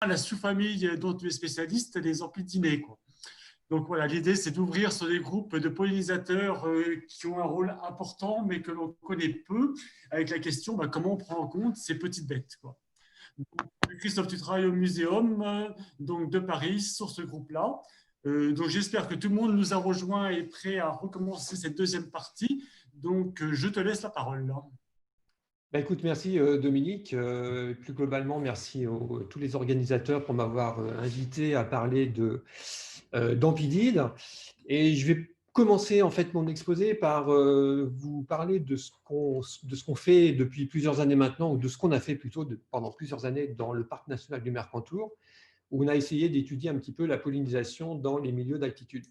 la sous-famille dont tu es spécialiste, les empidinés, quoi. Donc voilà, l'idée, c'est d'ouvrir sur des groupes de pollinisateurs qui ont un rôle important, mais que l'on connaît peu, avec la question comment on prend en compte ces petites bêtes, quoi. Donc, Christophe, tu travailles au muséum donc de Paris sur ce groupe-là. Donc j'espère que tout le monde nous a rejoints et est prêt à recommencer cette deuxième partie. Donc je te laisse la parole là. Écoute, merci Dominique. Plus globalement, merci à tous les organisateurs pour m'avoir invité à parler d'Ampidide. Et je vais commencer en fait mon exposé par vous parler de ce qu'on fait depuis plusieurs années maintenant, ou de ce qu'on a fait plutôt pendant plusieurs années dans le parc national du Mercantour, où on a essayé d'étudier un petit peu la pollinisation dans les milieux d'altitude.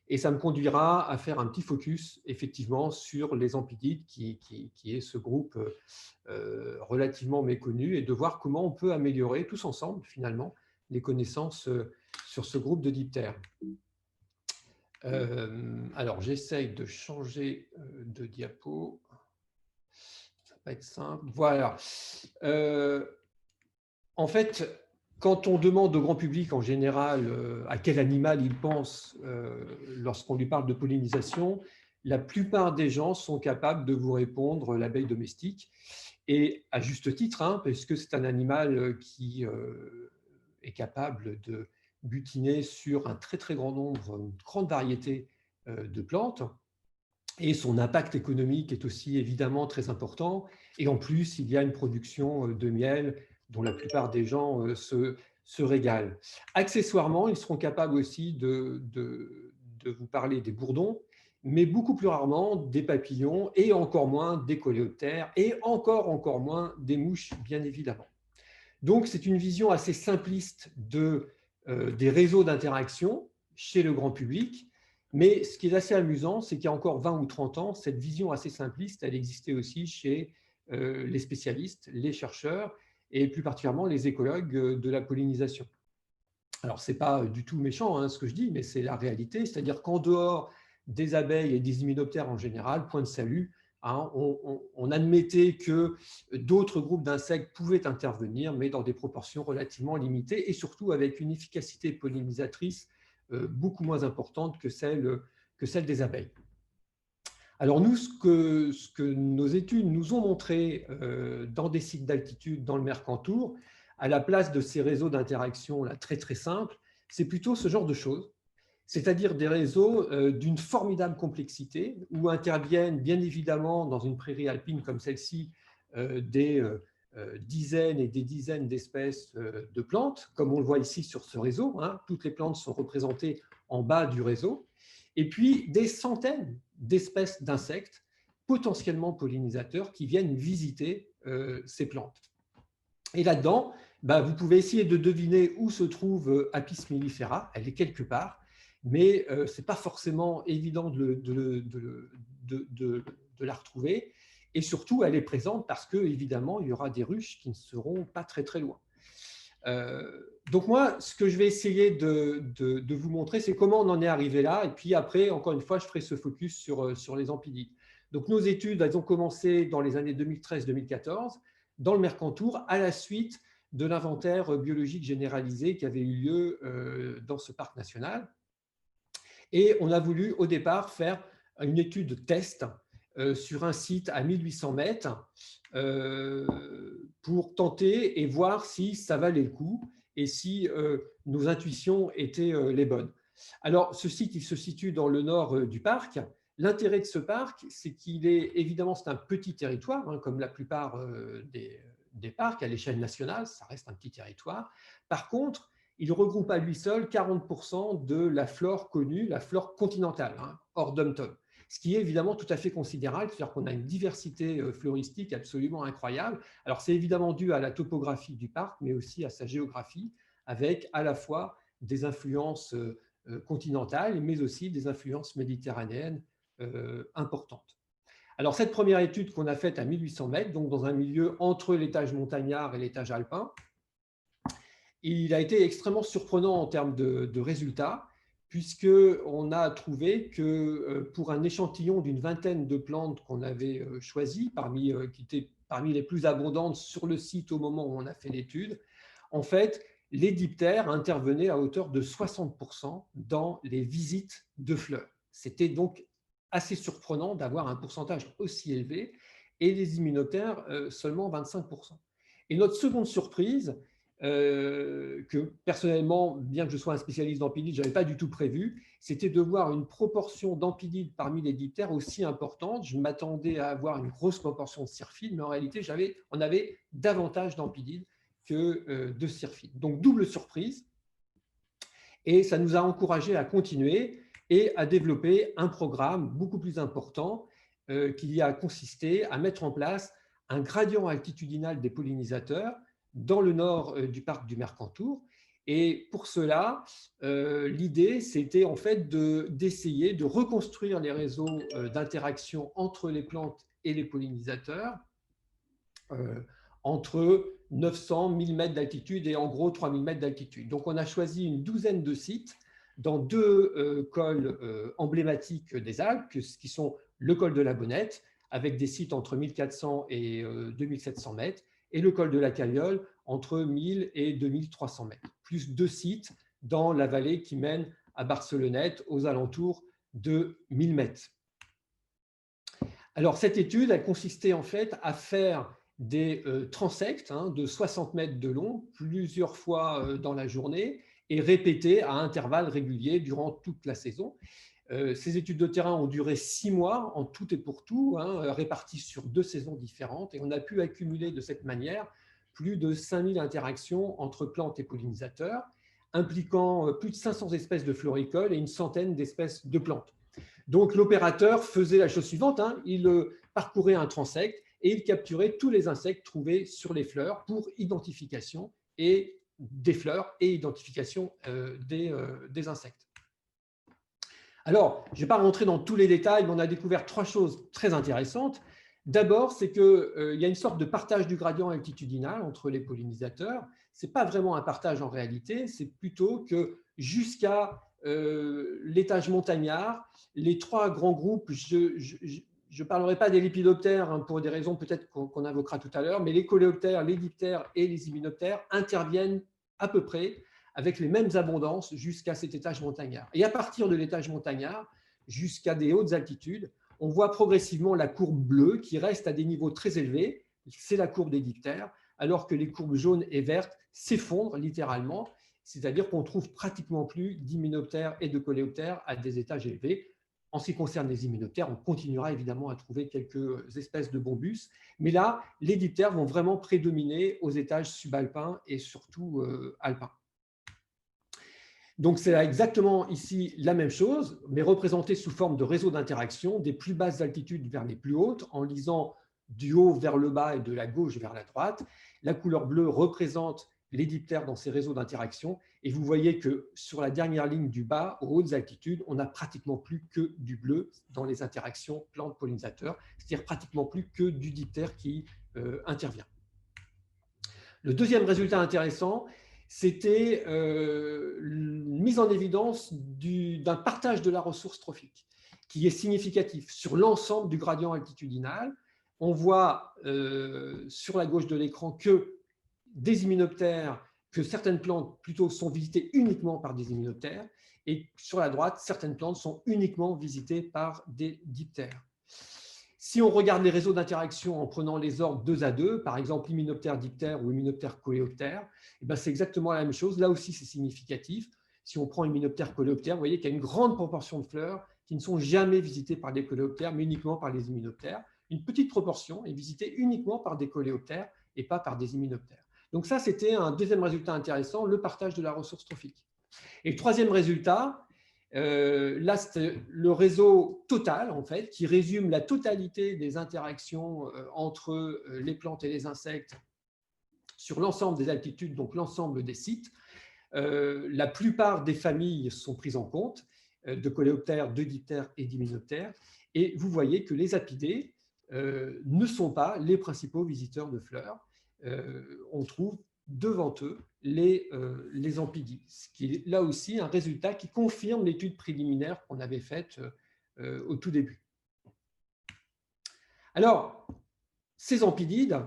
Et ça me conduira à faire un petit focus, effectivement, sur les Ampidides, qui est ce groupe relativement méconnu, et de voir comment on peut améliorer tous ensemble, finalement, les connaissances sur ce groupe de diptères. Alors, j'essaye de changer de diapo. Ça va pas être simple. Voilà. En fait, quand on demande au grand public en général à quel animal il pense lorsqu'on lui parle de pollinisation, la plupart des gens sont capables de vous répondre l'abeille domestique. Et à juste titre, hein, parce que c'est un animal qui est capable de butiner sur un très très grand nombre, une grande variété de plantes. Et son impact économique est aussi évidemment très important. Et en plus, il y a une production de miel dont la plupart des gens se régalent. Accessoirement, ils seront capables aussi de vous parler des bourdons, mais beaucoup plus rarement des papillons, et encore moins des coléoptères, et encore moins des mouches, bien évidemment. Donc, c'est une vision assez simpliste des réseaux d'interaction chez le grand public. Mais ce qui est assez amusant, c'est qu'il y a encore 20 ou 30 ans, cette vision assez simpliste, elle existait aussi chez les spécialistes, les chercheurs, et plus particulièrement les écologues de la pollinisation. Alors, ce n'est pas du tout méchant hein, ce que je dis, mais c'est la réalité. C'est-à-dire qu'en dehors des abeilles et des hyménoptères en général, point de salut, hein, on admettait que d'autres groupes d'insectes pouvaient intervenir, mais dans des proportions relativement limitées, et surtout avec une efficacité pollinisatrice beaucoup moins importante que celle des abeilles. Alors nous, ce que nos études nous ont montré dans des sites d'altitude dans le Mercantour, à la place de ces réseaux d'interaction très très simples, c'est plutôt ce genre de choses, c'est-à-dire des réseaux d'une formidable complexité où interviennent bien évidemment dans une prairie alpine comme celle-ci des dizaines et des dizaines d'espèces de plantes, comme on le voit ici sur ce réseau, hein, toutes les plantes sont représentées en bas du réseau, et puis des centaines d'espèces d'insectes potentiellement pollinisateurs qui viennent visiter ces plantes. Et là-dedans, vous pouvez essayer de deviner où se trouve Apis mellifera, elle est quelque part, mais ce n'est pas forcément évident de la retrouver. Et surtout, elle est présente parce que, évidemment, il y aura des ruches qui ne seront pas très très loin. Donc moi, ce que je vais essayer de vous montrer, c'est comment on en est arrivé là. Et puis après, encore une fois, je ferai ce focus sur les Ampidides. Donc nos études, elles ont commencé dans les années 2013-2014, dans le Mercantour, à la suite de l'inventaire biologique généralisé qui avait eu lieu dans ce parc national. Et on a voulu au départ faire une étude test sur un site à 1800 mètres pour tenter et voir si ça valait le coup et si nos intuitions étaient les bonnes. Alors, ce site, il se situe dans le nord du parc. L'intérêt de ce parc, c'est qu'il est, évidemment, c'est un petit territoire, hein, comme la plupart des parcs à l'échelle nationale, ça reste un petit territoire. Par contre, il regroupe à lui seul 40% de la flore connue, la flore continentale, hein, hors Dom-Tom. Ce qui est évidemment tout à fait considérable, c'est-à-dire qu'on a une diversité floristique absolument incroyable. Alors, c'est évidemment dû à la topographie du parc, mais aussi à sa géographie, avec à la fois des influences continentales, mais aussi des influences méditerranéennes importantes. Alors, cette première étude qu'on a faite à 1800 mètres, donc dans un milieu entre l'étage montagnard et l'étage alpin, il a été extrêmement surprenant en termes de résultats, puisqu'on a trouvé que pour un échantillon d'une vingtaine de plantes qu'on avait choisies, qui étaient parmi les plus abondantes sur le site au moment où on a fait l'étude, en fait, les diptères intervenaient à hauteur de 60% dans les visites de fleurs. C'était donc assez surprenant d'avoir un pourcentage aussi élevé, et les hyménoptères seulement 25%. Et notre seconde surprise, que personnellement, bien que je sois un spécialiste d'Amphidides, je n'avais pas du tout prévu, c'était de voir une proportion d'Amphidides parmi les diptères aussi importante. Je m'attendais à avoir une grosse proportion de syrphides, mais en réalité, on avait davantage d'Amphidides que de syrphides. Donc, double surprise. Et ça nous a encouragés à continuer et à développer un programme beaucoup plus important qui a consisté à mettre en place un gradient altitudinal des pollinisateurs dans le nord du parc du Mercantour. Et pour cela, l'idée, c'était en fait d'essayer de reconstruire les réseaux d'interaction entre les plantes et les pollinisateurs entre 900, 1000 mètres d'altitude et en gros 3000 mètres d'altitude. Donc, on a choisi une douzaine de sites dans deux cols emblématiques des Alpes, qui sont le col de la Bonnette, avec des sites entre 1400 et 2700 mètres, et le col de la Calliole, entre 1000 et 2300 mètres, plus deux sites dans la vallée qui mène à Barcelonnette, aux alentours de 1000 mètres. Alors, cette étude, elle consistait en fait à faire des transects de 60 mètres de long, plusieurs fois dans la journée, et répétés à intervalles réguliers durant toute la saison. Ces études de terrain ont duré 6 mois en tout et pour tout, réparties sur 2 saisons différentes, et on a pu accumuler de cette manière plus de 5000 interactions entre plantes et pollinisateurs, impliquant plus de 500 espèces de floricoles et une centaine d'espèces de plantes. Donc l'opérateur faisait la chose suivante, il parcourait un transect et il capturait tous les insectes trouvés sur les fleurs pour identification et des fleurs et identification des insectes. Alors, je ne vais pas rentrer dans tous les détails, mais on a découvert 3 choses très intéressantes. D'abord, c'est qu'il y a une sorte de partage du gradient altitudinal entre les pollinisateurs. Ce n'est pas vraiment un partage en réalité, c'est plutôt que jusqu'à l'étage montagnard, les 3 grands groupes, je ne parlerai pas des lépidoptères pour des raisons peut-être qu'on invoquera tout à l'heure, mais les coléoptères, les diptères et les hyménoptères interviennent à peu près avec les mêmes abondances jusqu'à cet étage montagnard. Et à partir de l'étage montagnard, jusqu'à des hautes altitudes, on voit progressivement la courbe bleue qui reste à des niveaux très élevés, c'est la courbe des diptères, alors que les courbes jaunes et vertes s'effondrent littéralement, c'est-à-dire qu'on ne trouve pratiquement plus d'hyménoptères et de coléoptères à des étages élevés. En ce qui concerne les hyménoptères, on continuera évidemment à trouver quelques espèces de bombus, mais là, les diptères vont vraiment prédominer aux étages subalpins et surtout alpins. Donc, c'est exactement ici la même chose, mais représentée sous forme de réseau d'interaction des plus basses altitudes vers les plus hautes, en lisant du haut vers le bas et de la gauche vers la droite. La couleur bleue représente les diptères dans ces réseaux d'interaction, et vous voyez que sur la dernière ligne du bas, aux hautes altitudes, on n'a pratiquement plus que du bleu dans les interactions plantes-pollinisateurs, c'est-à-dire pratiquement plus que du diptère qui intervient. Le deuxième résultat intéressant, c'était une mise en évidence d'un partage de la ressource trophique qui est significatif sur l'ensemble du gradient altitudinal. On voit sur la gauche de l'écran que des hyménoptères, que certaines plantes plutôt sont visitées uniquement par des hyménoptères, et sur la droite, certaines plantes sont uniquement visitées par des diptères. Si on regarde les réseaux d'interaction en prenant les ordres 2 à 2, par exemple hyménoptère-diptère ou hyménoptère-coléoptère, c'est exactement la même chose. Là aussi, c'est significatif. Si on prend hyménoptère-coléoptère, vous voyez qu'il y a une grande proportion de fleurs qui ne sont jamais visitées par des coléoptères, mais uniquement par les hyménoptères. Une petite proportion est visitée uniquement par des coléoptères et pas par des hyménoptères. Donc ça, c'était un deuxième résultat intéressant, le partage de la ressource trophique. Et le troisième résultat, là, c'est le réseau total, en fait, qui résume la totalité des interactions entre les plantes et les insectes sur l'ensemble des altitudes, donc l'ensemble des sites. La plupart des familles sont prises en compte, de coléoptères, de diptères et d'hyménoptères. Et vous voyez que les apidés ne sont pas les principaux visiteurs de fleurs. On trouve devant eux les amphidies, ce qui est là aussi un résultat qui confirme l'étude préliminaire qu'on avait faite au tout début. Alors, ces amphidides,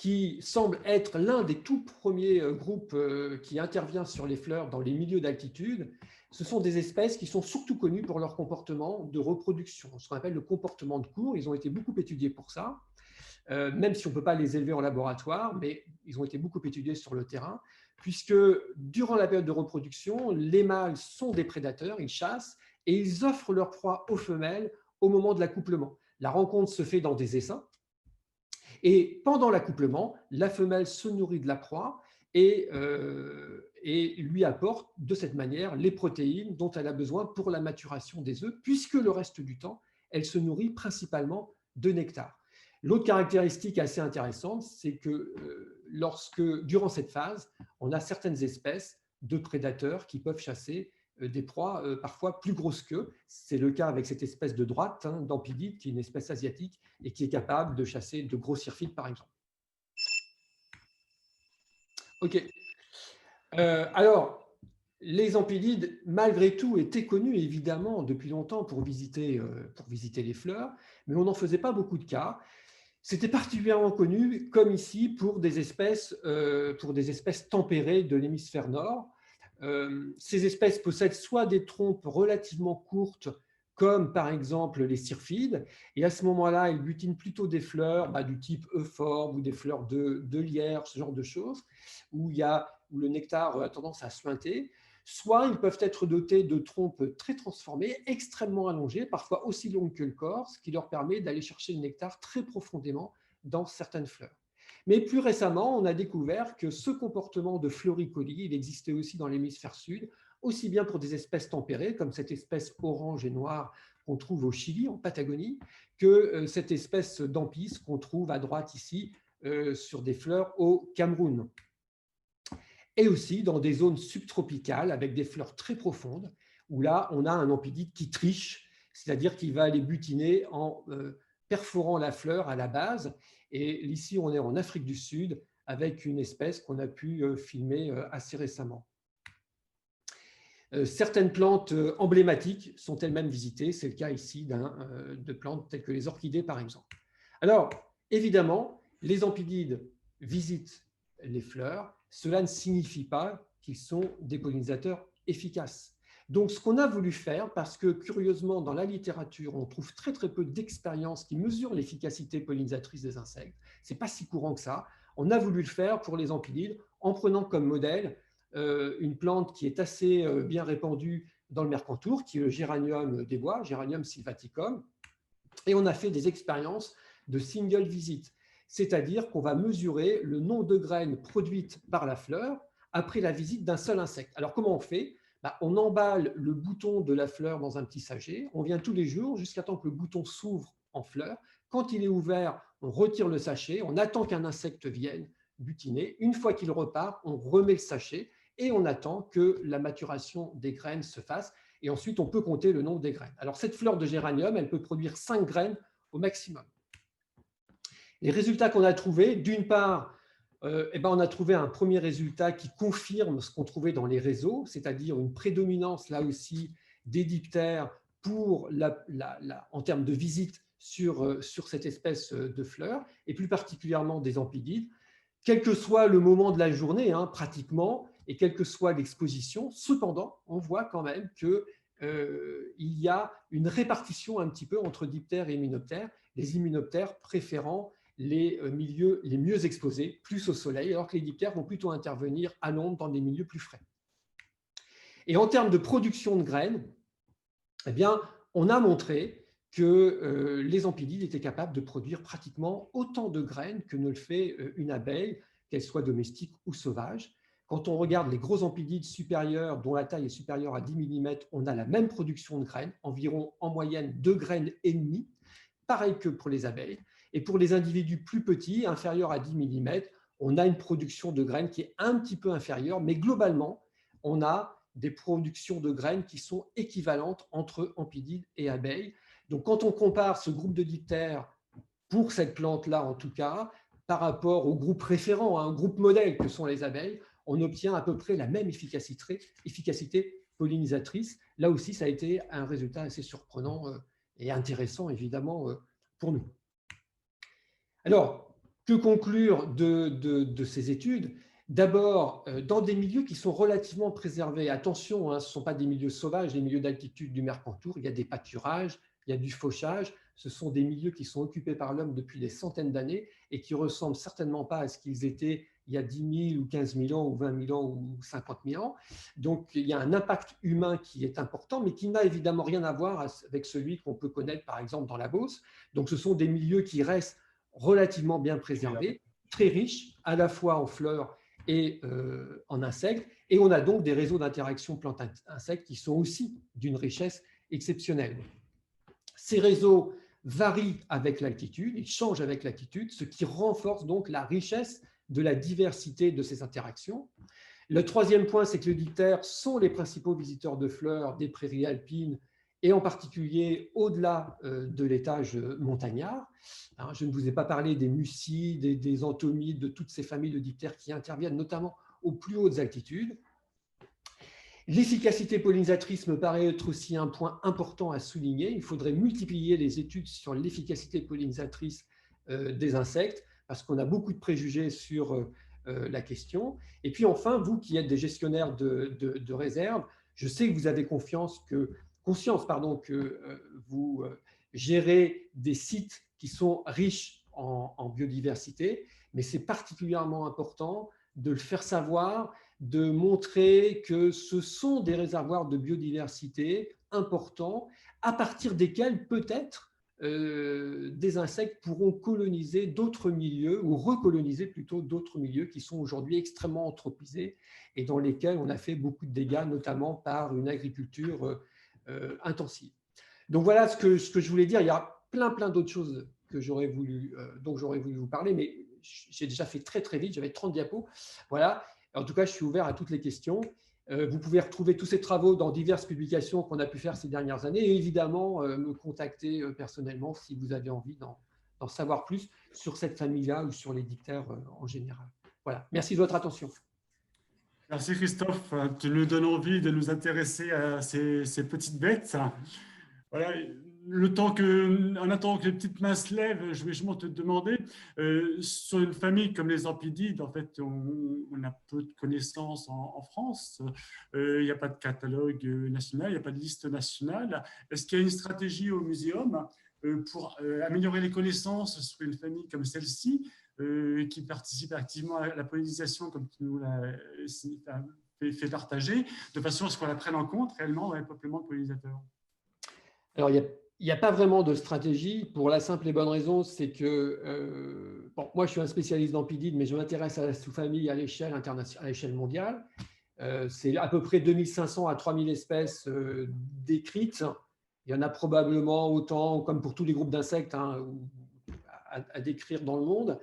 qui semble être l'un des tout premiers groupes qui intervient sur les fleurs dans les milieux d'altitude. Ce sont des espèces qui sont surtout connues pour leur comportement de reproduction, ce qu'on appelle le comportement de cours. Ils ont été beaucoup étudiés pour ça, même si on ne peut pas les élever en laboratoire, mais ils ont été beaucoup étudiés sur le terrain, puisque durant la période de reproduction, les mâles sont des prédateurs, ils chassent, et ils offrent leur proie aux femelles au moment de l'accouplement. La rencontre se fait dans des essaims, et pendant l'accouplement, la femelle se nourrit de la proie et lui apporte de cette manière les protéines dont elle a besoin pour la maturation des œufs, puisque le reste du temps, elle se nourrit principalement de nectar. L'autre caractéristique assez intéressante, c'est que durant cette phase, on a certaines espèces de prédateurs qui peuvent chasser des proies parfois plus grosses qu'eux. C'est le cas avec cette espèce de droite, d'ampidide, qui est une espèce asiatique et qui est capable de chasser de gros syrphides, par exemple. OK. Alors, les ampidides, malgré tout, étaient connus évidemment depuis longtemps pour visiter les fleurs, mais on n'en faisait pas beaucoup de cas. C'était particulièrement connu, comme ici, pour des espèces tempérées de l'hémisphère nord. Ces espèces possèdent soit des trompes relativement courtes, comme par exemple les syrphides, et à ce moment-là, ils butinent plutôt des fleurs du type euphorbe ou des fleurs de lierre, ce genre de choses, où le nectar a tendance à suinter. Soit ils peuvent être dotés de trompes très transformées, extrêmement allongées, parfois aussi longues que le corps, ce qui leur permet d'aller chercher le nectar très profondément dans certaines fleurs. Mais plus récemment, on a découvert que ce comportement de floricolie, il existait aussi dans l'hémisphère sud, aussi bien pour des espèces tempérées, comme cette espèce orange et noire qu'on trouve au Chili, en Patagonie, que cette espèce d'ampis qu'on trouve à droite ici sur des fleurs au Cameroun. Et aussi dans des zones subtropicales avec des fleurs très profondes, où là, on a un ampidide qui triche, c'est-à-dire qu'il va aller butiner en perforant la fleur à la base. Et ici, on est en Afrique du Sud avec une espèce qu'on a pu filmer assez récemment. Certaines plantes emblématiques sont elles-mêmes visitées. C'est le cas ici de plantes telles que les orchidées, par exemple. Alors, évidemment, les ampidides visitent les fleurs. Cela ne signifie pas qu'ils sont des pollinisateurs efficaces. Donc, ce qu'on a voulu faire, parce que curieusement, dans la littérature, on trouve très peu d'expériences qui mesurent l'efficacité pollinisatrice des insectes. Ce n'est pas si courant que ça. On a voulu le faire pour les ampidides en prenant comme modèle une plante qui est assez bien répandue dans le Mercantour, qui est le géranium des bois, Géranium sylvaticum. Et on a fait des expériences de single visit, c'est-à-dire qu'on va mesurer le nombre de graines produites par la fleur après la visite d'un seul insecte. Alors, comment on fait ? On emballe le bouton de la fleur dans un petit sachet, on vient tous les jours jusqu'à temps que le bouton s'ouvre en fleur. Quand il est ouvert, on retire le sachet, on attend qu'un insecte vienne butiner. Une fois qu'il repart, on remet le sachet et on attend que la maturation des graines se fasse. Et ensuite, on peut compter le nombre des graines. Alors, cette fleur de géranium, elle peut produire 5 graines au maximum. Les résultats qu'on a trouvés, d'une part, on a trouvé un premier résultat qui confirme ce qu'on trouvait dans les réseaux, c'est-à-dire une prédominance, là aussi, des diptères en termes de visite sur cette espèce de fleur, et plus particulièrement des ampidides. Quel que soit le moment de la journée, pratiquement, et quelle que soit l'exposition, cependant, on voit quand même qu'il y a une répartition un petit peu entre diptères et hyménoptères, les hyménoptères préférant les milieux les mieux exposés, plus au soleil, alors que les diptères vont plutôt intervenir à l'ombre dans des milieux plus frais. Et en termes de production de graines, on a montré que les ampidides étaient capables de produire pratiquement autant de graines que ne le fait une abeille, qu'elle soit domestique ou sauvage. Quand on regarde les gros ampidides supérieurs, dont la taille est supérieure à 10 mm, on a la même production de graines, environ en moyenne 2 graines et demie, pareil que pour les abeilles. Et pour les individus plus petits, inférieurs à 10 mm, on a une production de graines qui est un petit peu inférieure, mais globalement, on a des productions de graines qui sont équivalentes entre ampidides et abeilles. Donc, quand on compare ce groupe de diptères, pour cette plante-là en tout cas, par rapport au groupe référent, un groupe modèle que sont les abeilles, on obtient à peu près la même efficacité pollinisatrice. Là aussi, ça a été un résultat assez surprenant et intéressant, évidemment, pour nous. Alors, Que conclure de ces études? D'abord, dans des milieux qui sont relativement préservés. Attention, hein, ce ne sont pas des milieux sauvages, les milieux d'altitude du Mercantour. Il y a des pâturages, il y a du fauchage. Ce sont des milieux qui sont occupés par l'homme depuis des centaines d'années et qui ne ressemblent certainement pas à ce qu'ils étaient il y a 10 000 ou 15 000 ans ou 20 000 ans ou 50 000 ans. Donc, il y a un impact humain qui est important, mais qui n'a évidemment rien à voir avec celui qu'on peut connaître, par exemple, dans la Beauce. Donc, ce sont des milieux qui restent relativement bien préservés, très riches, à la fois en fleurs et en insectes. Et on a donc des réseaux d'interaction plantes-insectes qui sont aussi d'une richesse exceptionnelle. Ces réseaux varient avec l'altitude, ils changent avec l'altitude, ce qui renforce donc la richesse de la diversité de ces interactions. Le troisième point, c'est que les diptères sont les principaux visiteurs de fleurs des prairies alpines et en particulier au-delà de l'étage montagnard. Je ne vous ai pas parlé des mucides, des anthomides, de toutes ces familles de diptères qui interviennent notamment aux plus hautes altitudes. L'efficacité pollinisatrice me paraît être aussi un point important à souligner. Il faudrait multiplier les études sur l'efficacité pollinisatrice des insectes parce qu'on a beaucoup de préjugés sur la question. Et puis enfin, vous qui êtes des gestionnaires de réserves, je sais que vous avez conscience que vous gérez des sites qui sont riches en biodiversité, mais c'est particulièrement important de le faire savoir, de montrer que ce sont des réservoirs de biodiversité importants, à partir desquels peut-être des insectes pourront coloniser d'autres milieux, ou recoloniser plutôt d'autres milieux qui sont aujourd'hui extrêmement anthropisés et dans lesquels on a fait beaucoup de dégâts, notamment par une agriculture intensive. Donc voilà ce que je voulais dire. Il y a plein d'autres choses que dont j'aurais voulu vous parler, mais j'ai déjà fait très vite, j'avais 30 diapos. Voilà. En tout cas, je suis ouvert à toutes les questions. Vous pouvez retrouver tous ces travaux dans diverses publications qu'on a pu faire ces dernières années et évidemment me contacter personnellement si vous avez envie d'en savoir plus sur cette famille-là ou sur les diptères en général. Voilà. Merci de votre attention. Merci Christophe, tu nous donnes envie de nous intéresser à ces petites bêtes. Voilà, en attendant que les petites mains se lèvent, je vais justement te demander, sur une famille comme les Ampidides, en fait, on a peu de connaissances en France. Il n'y a pas de catalogue national, il n'y a pas de liste nationale. Est-ce qu'il y a une stratégie au muséum pour améliorer les connaissances sur une famille comme celle-ci, qui participe activement à la pollinisation, comme tu nous l'as fait partager, de façon à ce qu'on la prenne en compte réellement dans les peuplements de pollinisateurs? Alors, il n'y a pas vraiment de stratégie pour la simple et bonne raison, c'est que moi, je suis un spécialiste d'Ampidides, mais je m'intéresse à la sous-famille à l'échelle internationale, à l'échelle mondiale. C'est à peu près 2500 à 3000 espèces décrites. Il y en a probablement autant, comme pour tous les groupes d'insectes, à décrire dans le monde.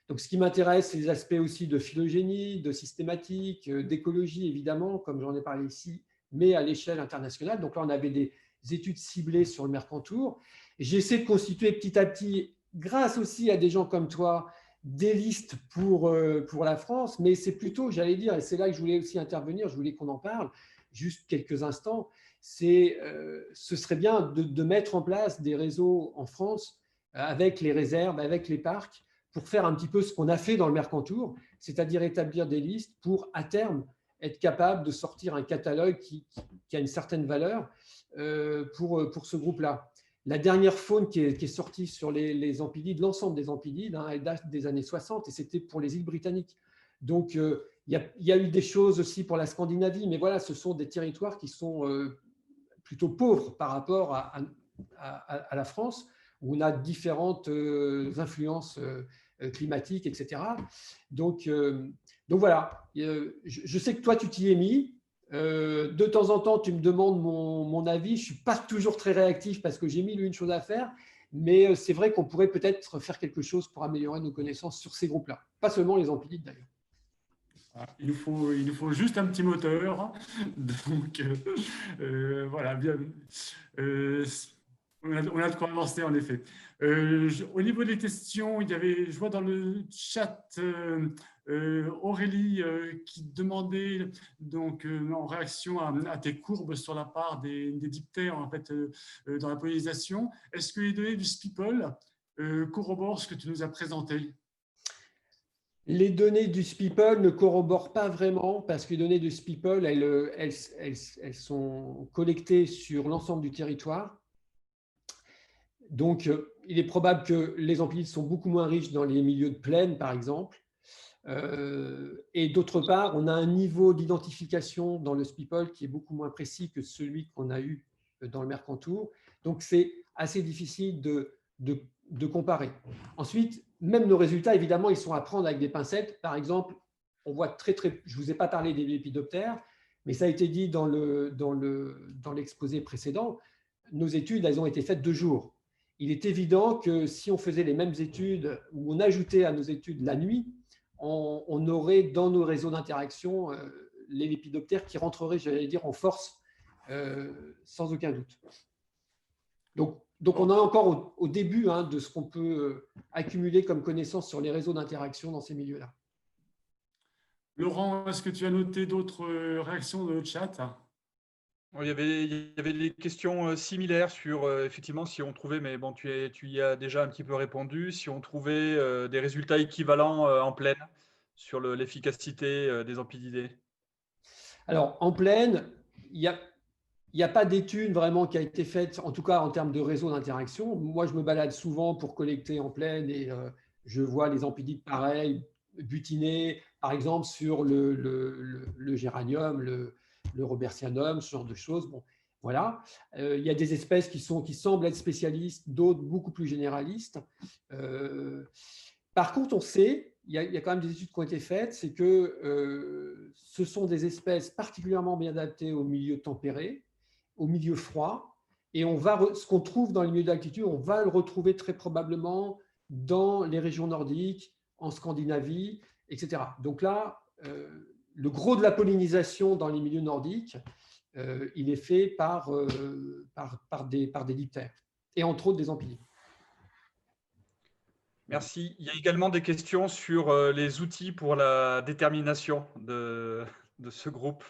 Donc, ce qui m'intéresse, c'est les aspects aussi de phylogénie, de systématique, d'écologie, évidemment, comme j'en ai parlé ici, mais à l'échelle internationale. Donc là, on avait des études ciblées sur le Mercantour. J'essaie de constituer petit à petit, grâce aussi à des gens comme toi, des listes pour la France, mais c'est plutôt, j'allais dire, et c'est là que je voulais aussi intervenir, je voulais qu'on en parle, juste quelques instants, ce serait bien de mettre en place des réseaux en France avec les réserves, avec les parcs, pour faire un petit peu ce qu'on a fait dans le Mercantour, c'est-à-dire établir des listes pour, à terme, être capable de sortir un catalogue qui a une certaine valeur pour ce groupe-là. La dernière faune qui est sortie sur les Ampidides, l'ensemble des Ampidides, elle date des années 60 et c'était pour les îles britanniques. Donc, il y a eu des choses aussi pour la Scandinavie, mais voilà, ce sont des territoires qui sont plutôt pauvres par rapport à la France, où on a différentes influences climatiques, etc. Donc voilà, je sais que toi, tu t'y es mis. De temps en temps, tu me demandes mon avis. Je ne suis pas toujours très réactif parce que j'ai mille et une choses à faire, mais c'est vrai qu'on pourrait peut-être faire quelque chose pour améliorer nos connaissances sur ces groupes-là. Pas seulement les Ampidides, d'ailleurs. Il nous faut juste un petit moteur. Donc, voilà, bien. On a de quoi avancer, en effet. Au niveau des questions, je vois dans le chat Aurélie qui demandait, donc, en réaction à tes courbes sur la part des diptères en fait, dans la pollinisation, est-ce que les données du SPIPOL corroborent ce que tu nous as présenté? Les données du SPIPL ne corroborent pas vraiment parce que les données du SPIPL, elles sont collectées sur l'ensemble du territoire. Donc, il est probable que les empilides sont beaucoup moins riches dans les milieux de plaine, par exemple. Et d'autre part, on a un niveau d'identification dans le SPIPL qui est beaucoup moins précis que celui qu'on a eu dans le Mercantour. Donc, c'est assez difficile de comparer. Ensuite, même nos résultats, évidemment, ils sont à prendre avec des pincettes. Par exemple, on voit je ne vous ai pas parlé des lépidoptères, mais ça a été dit dans l'exposé précédent, nos études, elles ont été faites 2 jours. Il est évident que si on faisait les mêmes études ou on ajoutait à nos études la nuit, on aurait dans nos réseaux d'interaction les lépidoptères qui rentreraient, j'allais dire, en force, sans aucun doute. Donc on est encore au début de ce qu'on peut accumuler comme connaissances sur les réseaux d'interaction dans ces milieux-là. Laurent, est-ce que tu as noté d'autres réactions de notre chat? Il y avait des questions similaires sur, effectivement, si on trouvait, mais bon, tu y as déjà un petit peu répondu, si on trouvait des résultats équivalents en plaine sur l'efficacité des empididés. Alors, en plaine, il n'y a pas d'étude vraiment qui a été faite, en tout cas en termes de réseau d'interaction. Moi, je me balade souvent pour collecter en plaine et je vois les empidides pareils, butinés, par exemple, sur le géranium, le robertianum, ce genre de choses. Bon, voilà. Il y a des espèces qui semblent être spécialistes, d'autres beaucoup plus généralistes. Par contre, on sait, il y a quand même des études qui ont été faites, c'est que ce sont des espèces particulièrement bien adaptées au milieu tempéré, au milieu froid, et ce qu'on trouve dans les milieux d'altitude, on va le retrouver très probablement dans les régions nordiques, en Scandinavie, etc. Donc là, le gros de la pollinisation dans les milieux nordiques, il est fait par des diptères, et entre autres des empiliers. Merci. Il y a également des questions sur les outils pour la détermination de ce groupe.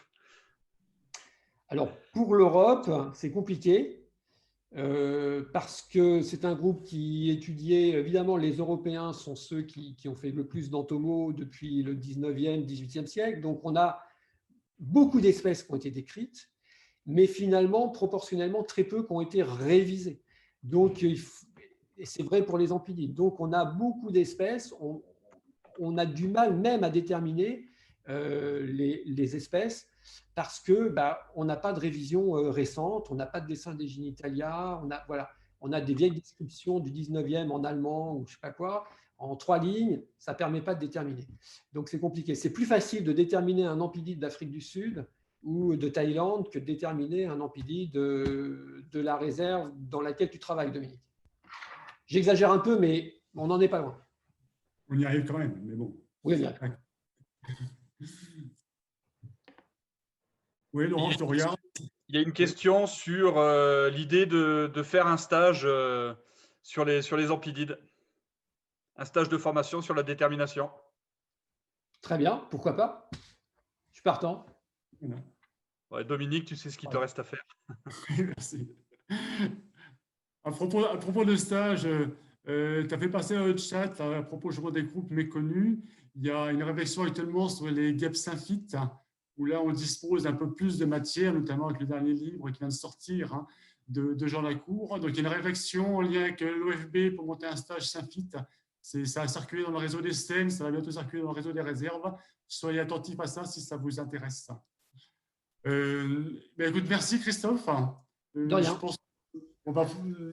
Alors, pour l'Europe, c'est compliqué parce que c'est un groupe qui étudiait, évidemment, les Européens sont ceux qui ont fait le plus d'entomos depuis le 19e, 18e siècle. Donc, on a beaucoup d'espèces qui ont été décrites, mais finalement, proportionnellement, très peu qui ont été révisées. Donc, et c'est vrai pour les empilides. Donc, on a beaucoup d'espèces, on a du mal même à déterminer les espèces parce que on n'a pas de révision récente, on n'a pas de dessin des Genitalia, on a des vieilles descriptions du 19e en allemand ou je ne sais pas quoi, en 3 lignes, ça ne permet pas de déterminer. Donc c'est compliqué. C'est plus facile de déterminer un empidide d'Afrique du Sud ou de Thaïlande que de déterminer un empidide de la réserve dans laquelle tu travailles, Dominique. J'exagère un peu, mais on n'en est pas loin. On y arrive quand même, mais bon. Oui, bien. Oui, Laurent, je te regarde. Il y a une question sur l'idée de faire un stage sur les empidides. Un stage de formation sur la détermination. Très bien, pourquoi pas? Je suis partant. Voilà. Ouais, Dominique, tu sais ce qu'il te reste à faire. Merci. À propos de stage, tu as fait passer dans le chat à propos justement des groupes méconnus. Il y a une réflexion actuellement sur les guêpes symphytes, où là on dispose d'un peu plus de matière, notamment avec le dernier livre qui vient de sortir de Jean Lacour. Donc il y a une réflexion en lien avec l'OFB pour monter un stage symphyte. Ça a circulé dans le réseau des STEM, ça va bientôt circuler dans le réseau des réserves. Soyez attentifs à ça si ça vous intéresse. Écoute, merci Christophe. De rien. Je pense qu'on va